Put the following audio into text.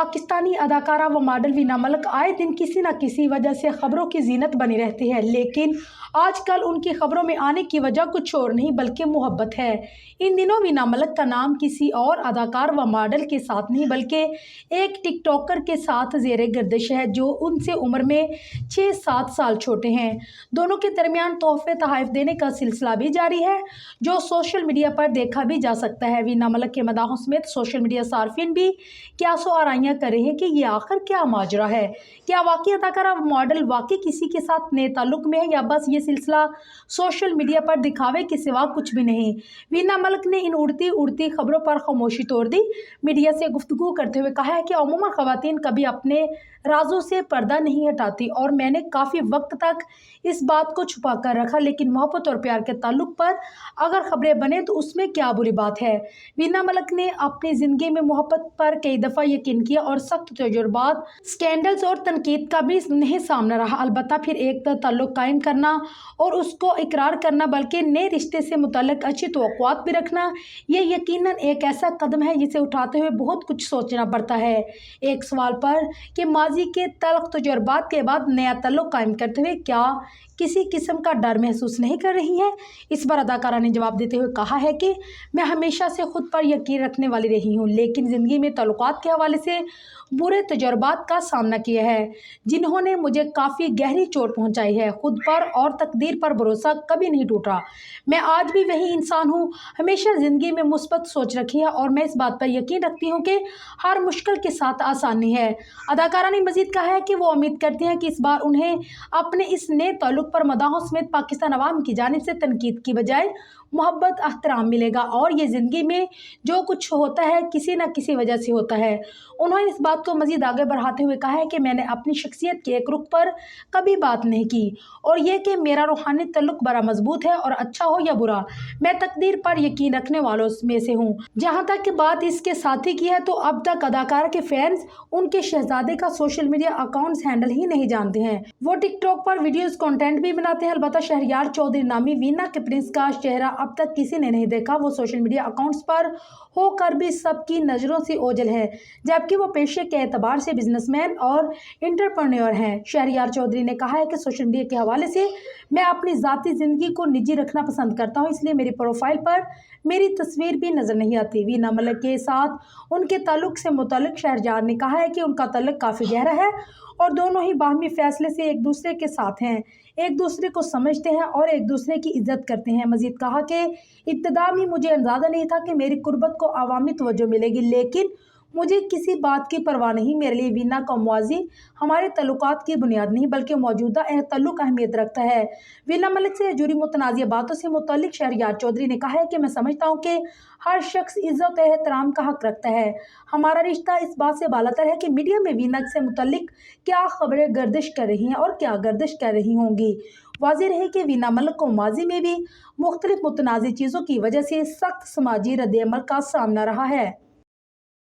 पाकिस्तानी अदाकारा व मॉडल वीना मलिक आए दिन किसी न किसी वजह से खबरों की जीनत बनी रहती है, लेकिन आजकल उनकी खबरों में आने की वजह कुछ और नहीं बल्कि मोहब्बत है। इन दिनों वीना मलिक का नाम किसी और अदाकार व मॉडल के साथ नहीं बल्कि एक टिकटॉकर के साथ ज़ेरे गर्दिश है जो उनसे उम्र में 6-7 साल छोटे हैं। दोनों के दरमियान तोहफे तोहफ़ देने का सिलसिला भी जारी है जो सोशल मीडिया पर देखा भी जा सकता है। वीना मलिक के मदाहों समेत सोशल मीडिया सार्फिन भी क्यासो आराइयाँ कर रहे हैं कि ये आखिर क्या माजरा है। क्या वाकई अदाकारा मॉडल वाकई किसी के साथ नए ताल्लुक में है या बस ये सिलसिला सोशल मीडिया पर दिखावे के सिवा कुछ भी नहीं। वीना मलिक ने इन उड़ती उड़ती खबरों पर खामोशी तोड़ दी। मीडिया से गुफ्तगू करते हुए कहा है कि अमूमन ख़वातीन कभी अपने राजों से पर्दा नहीं हटाती और मैंने काफ़ी वक्त तक इस बात को छुपा कर रखा, लेकिन मोहब्बत और प्यार के ताल्लुक पर अगर खबरें बने तो उसमें क्या बुरी बात है। वीना मलिक ने अपनी ज़िंदगी में मोहब्बत पर कई दफ़ा यकीन किया और सख्त तजुर्बात, स्कैंडल्स और तनकीद का भी नहीं सामना रहा। अलबत्ता फिर एक ताल्लुक कायम करना और उसको इकरार करना बल्कि नए रिश्ते से मुतल्लिक अच्छी तवक्कुआत भी रखना, ये यकीनन एक ऐसा कदम है जिसे उठाते हुए बहुत कुछ सोचना पड़ता है। एक सवाल पर कि माजी के तल्ख तजुर्बात के बाद नया ताल्लुक कायम करते हुए क्या किसी किस्म का डर महसूस नहीं कर रही है, इस पर अदाकारा ने जवाब देते हुए कहा है कि मैं हमेशा से खुद पर यकीन रखने वाली रही हूँ, लेकिन ज़िंदगी में ताल्लुकात के हवाले से बुरे तजुर्बात का सामना किया है जिन्होंने मुझे काफ़ी गहरी चोट पहुँचाई है। खुद पर और तकदीर पर भरोसा कभी नहीं टूटा। मैं आज भी वही इंसान हूँ, हमेशा ज़िंदगी में मुस्बत सोच रखी है और मैं इस बात पर यकीन रखती हूँ कि हर मुश्किल के साथ आसानी है। अदाकारा ने मज़ीद कहा है कि वो उम्मीद करती हैं कि इस बार उन्हें अपने इस नए ताल्लुक पर मदाहों समेत पाकिस्तान अवाम की जानिब से तनकीद की बजाय मोहब्बत एहतराम मिलेगा और ये ज़िंदगी में जो कुछ होता है किसी न किसी वजह से होता है। उन्होंने इस बात को मज़ीद आगे बढ़ाते हुए कहा है कि मैंने अपनी शख्सियत के एक रुख पर कभी बात नहीं की और ये कि मेरा रूहानी ताल्लुक बड़ा मजबूत है और अच्छा हो या बुरा, मैं तकदीर पर यकीन रखने वालों में से हूँ। जहाँ तक कि बात इसके साथी की है तो अब तक अदाकारा के फैंस उनके शहजादे का सोशल मीडिया अकाउंट्स हैंडल ही नहीं जानते हैं। वो टिकटॉक पर वीडियोज़ कंटेंट भी बनाते हैं। अलबत्ता शहरयार चौधरी नामी वीना के प्रिंस का चेहरा अब तक किसी ने नहीं देखा। वो सोशल मीडिया अकाउंट्स पर होकर भी सबकी नज़रों से ओझल है, जबकि वो पेशे के एतबार से बिजनेसमैन और एंटरप्रेन्योर हैं। शहरयार चौधरी ने कहा है कि सोशल मीडिया के हवाले से मैं अपनी ज़ाती ज़िंदगी को निजी रखना पसंद करता हूँ, इसलिए मेरी प्रोफाइल पर मेरी तस्वीर भी नज़र नहीं आती। वीना मलिक के साथ उनके ताल्लुक से मुतल्लिक शहरयार ने कहा है कि उनका ताल्लुक काफ़ी गहरा है और दोनों ही बाहमी फैसले से एक दूसरे के साथ हैं, एक दूसरे को समझते हैं और एक दूसरे की इज्जत करते हैं। मज़ीद कहा कि इब्तिदा में मुझे अंदाज़ा नहीं था कि मेरी कुर्बत को अवामी तवज्जो मिलेगी, लेकिन मुझे किसी बात की परवाह नहीं। मेरे लिए वीना का मुआज़ी हमारे तल्लुकात की बुनियाद नहीं बल्कि मौजूदा तल्लुक अहमियत रखता है। वीना मलिक से जुड़ी मुतनाज़िया बातों से मुतल्लिक शहरयार चौधरी ने कहा है कि मैं समझता हूँ कि हर शख्स इज़्ज़त एहतराम का हक़ रखता है। हमारा रिश्ता इस बात से बालातर है कि मीडिया में वीना से मुतल्लिक क्या खबरें गर्दिश कर रही हैं और क्या गर्दिश कर रही होंगी। वाज़ेह रहे कि वीना मलिक को माजी में भी मुख्तलिफ मुतनाज़ी चीज़ों की वजह से सख्त समाजी रद्द-ए-अमल का सामना रहा है।